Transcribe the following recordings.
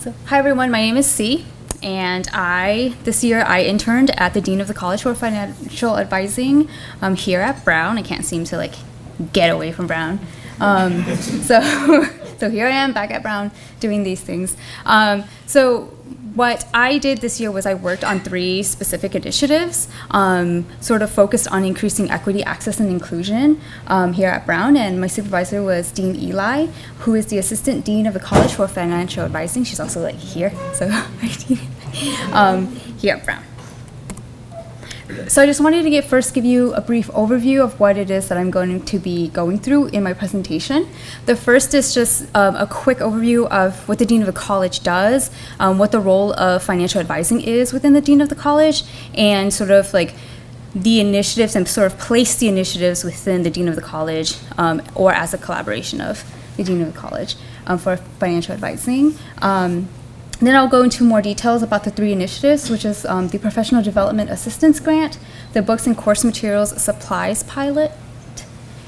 Hi everyone, my name is C, and this year I interned at the Dean of the College for Financial Advising here at Brown. I can't seem to get away from Brown. So here I am back at Brown doing these things. So what I did this year was I worked on 3 specific initiatives, sort of focused on increasing equity, access, and inclusion here at Brown. And my supervisor was Dean Eli, who is the Assistant Dean of the College for Financial Advising. She's also here, so here at Brown. So I just wanted to first give you a brief overview of what it is that I'm going to be going through in my presentation. The first is just a quick overview of what the Dean of the College does, what the role of financial advising is within the Dean of the College, and sort of the initiatives and sort of place the initiatives within the Dean of the College or as a collaboration of the Dean of the College for financial advising. Then I'll go into more details about the 3 initiatives, which is the Professional Development Assistance Grant, the Books and Course Materials Supplies Pilot,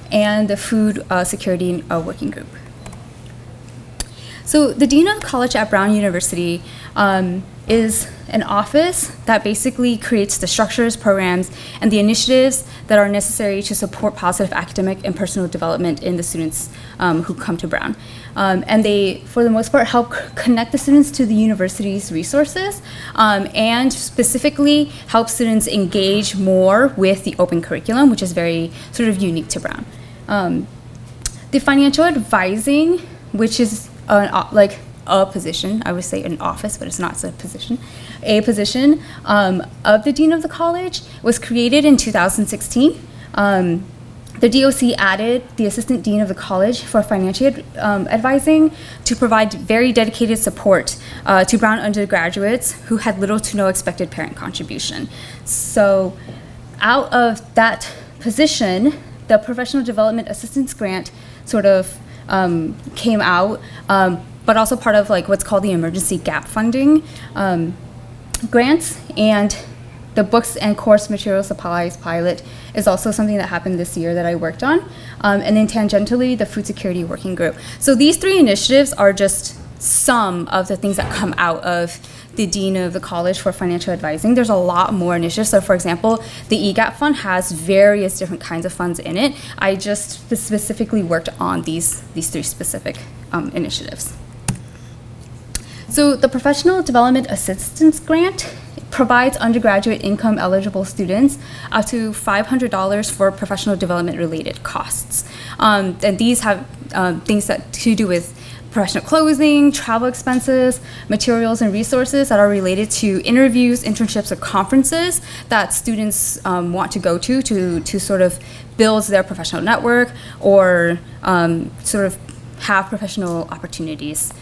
and the Food Security Working Group. So the Dean of the College at Brown University is an office that basically creates the structures, programs, and the initiatives that are necessary to support positive academic and personal development in the students who come to Brown. And they, for the most part, help connect the students to the university's resources and specifically help students engage more with the open curriculum, which is very sort of unique to Brown. The financial advising, which is a position, I would say an office, but it's not a position of the Dean of the College, was created in 2016. The DOC added the Assistant Dean of the College for Financial Advising to provide very dedicated support to Brown undergraduates who had little to no expected parent contribution. So out of that position, the Professional Development Assistance Grant sort of came out, but also part of what's called the Emergency Gap Funding grants, and the Books and Course Material Supplies Pilot is also something that happened this year that I worked on, and then tangentially the Food Security Working Group. So these 3 initiatives are just some of the things that come out of the Dean of the College for Financial Advising. There's a lot more initiatives. So for example, the EGAP fund has various different kinds of funds in it. I just specifically worked on these 3 specific initiatives. So the Professional Development Assistance Grant provides undergraduate income eligible students up to $500 for professional development related costs. And these have things that to do with professional clothing, travel expenses, materials and resources that are related to interviews, internships, or conferences that students want to go to sort of build their professional network or sort of have professional opportunities.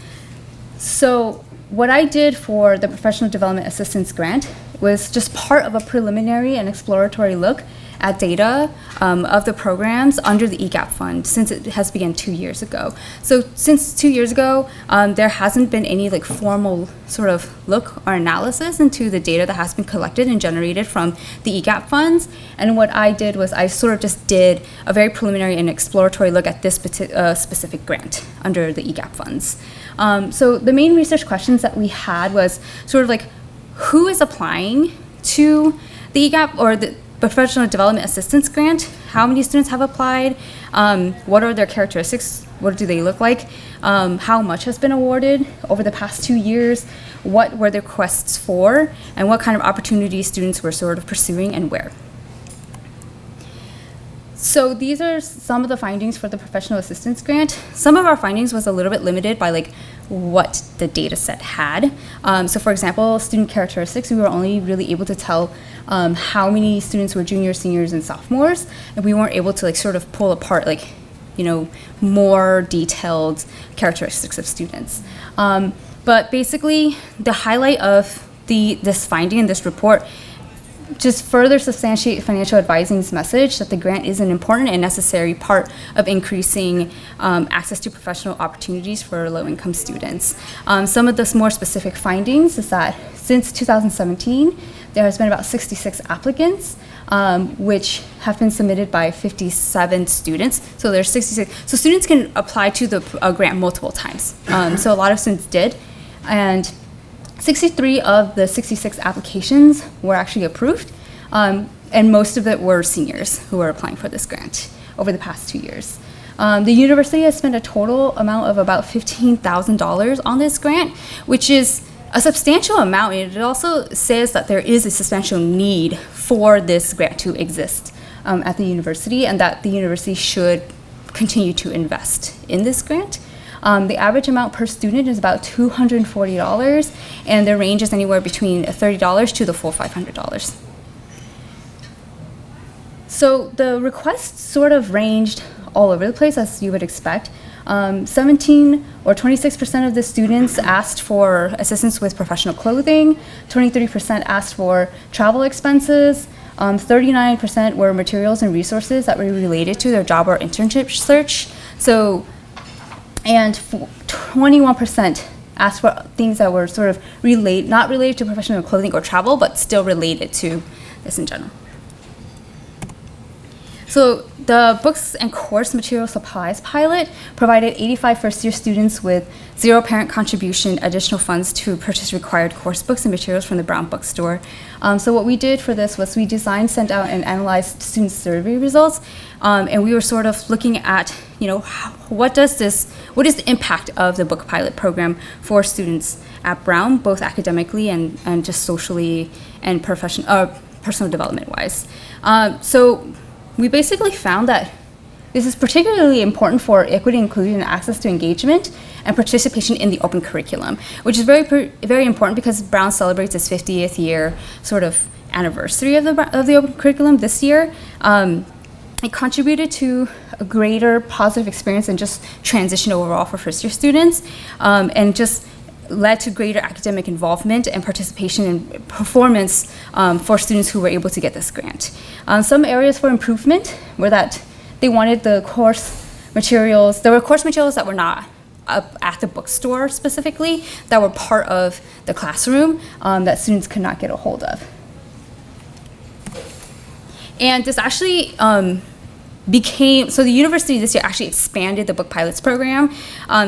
So what I did for the Professional Development Assistance Grant was just part of a preliminary and exploratory look at data of the programs under the EGAP fund since it has begun 2 years ago. So since 2 years ago, there hasn't been any formal sort of look or analysis into the data that has been collected and generated from the EGAP funds. And what I did was I sort of just did a very preliminary and exploratory look at this specific grant under the EGAP funds. So the main research questions that we had was sort of who is applying to the EGAP or the Professional Development Assistance Grant? How many students have applied? What are their characteristics? What do they look like? How much has been awarded over the past 2 years? What were the requests for? And what kind of opportunities students were sort of pursuing and where? So these are some of the findings for the Professional Assistance Grant. Some of our findings was a little bit limited by what the data set had. So for example, student characteristics, we were only really able to tell how many students were juniors, seniors, and sophomores, and we weren't able to sort of pull apart more detailed characteristics of students. But basically, the highlight of this finding in this report just further substantiate financial advising's message that the grant is an important and necessary part of increasing access to professional opportunities for low-income students. Some of the more specific findings is that since 2017, there has been about 66 applicants, which have been submitted by 57 students. So there's 66. So students can apply to the grant multiple times. So a lot of students did. And 63 of the 66 applications were actually approved, and most of it were seniors who were applying for this grant over the past 2 years. The university has spent a total amount of about $15,000 on this grant, which is a substantial amount, and it also says that there is a substantial need for this grant to exist at the university, and that the university should continue to invest in this grant. The average amount per student is about $240, and the range is anywhere between $30 to the full $500. So the requests sort of ranged all over the place, as you would expect. 17 or 26% of the students asked for assistance with professional clothing, 23% asked for travel expenses, 39% were materials and resources that were related to their job or internship search. So, and 21% asked for things that were sort of not related to professional clothing or travel, but still related to this in general. So the books and course material supplies pilot provided 85 first-year students with zero parent contribution additional funds to purchase required course books and materials from the Brown Bookstore. So what we did for this was we designed, sent out, and analyzed student survey results, and we were sort of looking at, what is the impact of the book pilot program for students at Brown, both academically and just socially and personal development-wise. So we basically found that this is particularly important for equity, inclusion, and access to engagement and participation in the open curriculum, which is very important because Brown celebrates its 50th year sort of anniversary of the open curriculum this year. It contributed to a greater positive experience and just transition overall for first-year students, and just led to greater academic involvement and participation and performance for students who were able to get this grant. Some areas for improvement were that they wanted the course materials. There were course materials that were not up at the bookstore specifically, that were part of the classroom that students could not get a hold of. And this actually so the university this year actually expanded the book pilots program.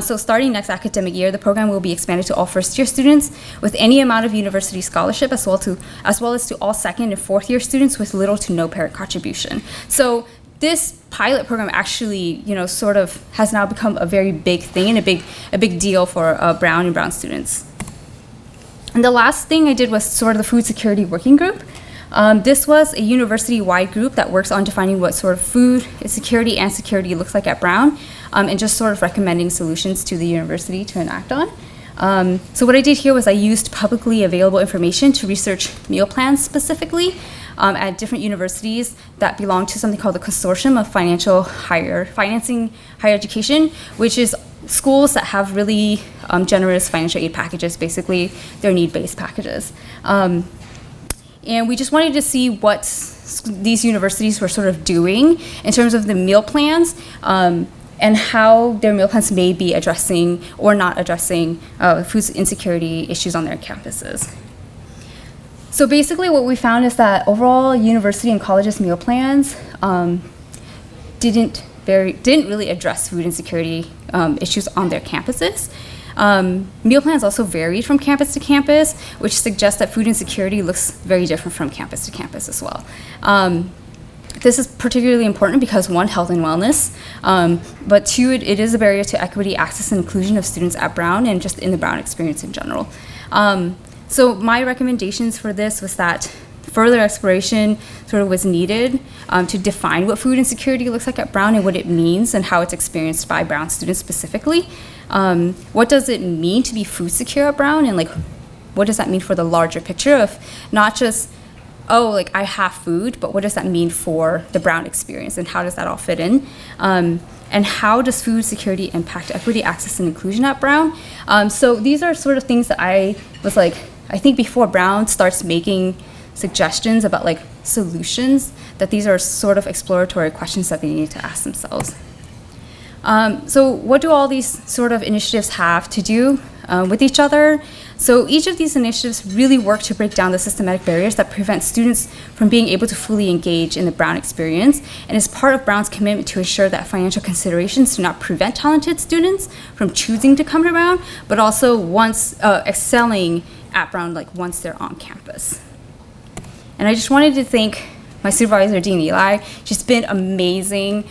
So starting next academic year, the program will be expanded to all first-year students with any amount of university scholarship, as well as to all second and fourth-year students with little to no parent contribution. So this pilot program actually, sort of has now become a very big thing and a big deal for Brown and Brown students. And the last thing I did was sort of the food security working group. This was a university-wide group that works on defining what sort of food security and security looks like at Brown, and just sort of recommending solutions to the university to enact on. So what I did here was I used publicly available information to research meal plans specifically at different universities that belong to something called the Consortium of Financing Higher Education, which is schools that have really generous financial aid packages, basically their need-based packages. And we just wanted to see what these universities were sort of doing in terms of the meal plans, and how their meal plans may be addressing or not addressing food insecurity issues on their campuses. So basically what we found is that overall university and colleges meal plans didn't really address food insecurity issues on their campuses. Meal plans also varied from campus to campus, which suggests that food insecurity looks very different from campus to campus as well. This is particularly important because, one, health and wellness, but two, it is a barrier to equity, access, and inclusion of students at Brown and just in the Brown experience in general. So my recommendations for this was that further exploration sort of was needed to define what food insecurity looks like at Brown and what it means and how it's experienced by Brown students specifically. What does it mean to be food secure at Brown, and what does that mean for the larger picture of not just, I have food, but what does that mean for the Brown experience and how does that all fit in? And how does food security impact equity, access, and inclusion at Brown? So these are sort of things that I think before Brown starts making suggestions about solutions, that these are sort of exploratory questions that they need to ask themselves. So what do all these sort of initiatives have to do with each other. So each of these initiatives really work to break down the systematic barriers that prevent students from being able to fully engage in the Brown experience, and is part of Brown's commitment to ensure that financial considerations do not prevent talented students from choosing to come to Brown, but also once excelling at Brown, like once they're on campus. And I just wanted to thank my supervisor, Dean Eli. She's been amazing.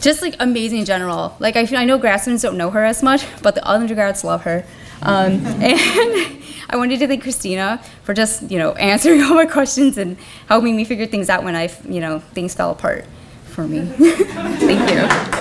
Just like amazing in general. Like I know grad students don't know her as much, but the undergrads love her. And I wanted to thank Christina for just, answering all my questions and helping me figure things out when things fell apart for me. Thank you.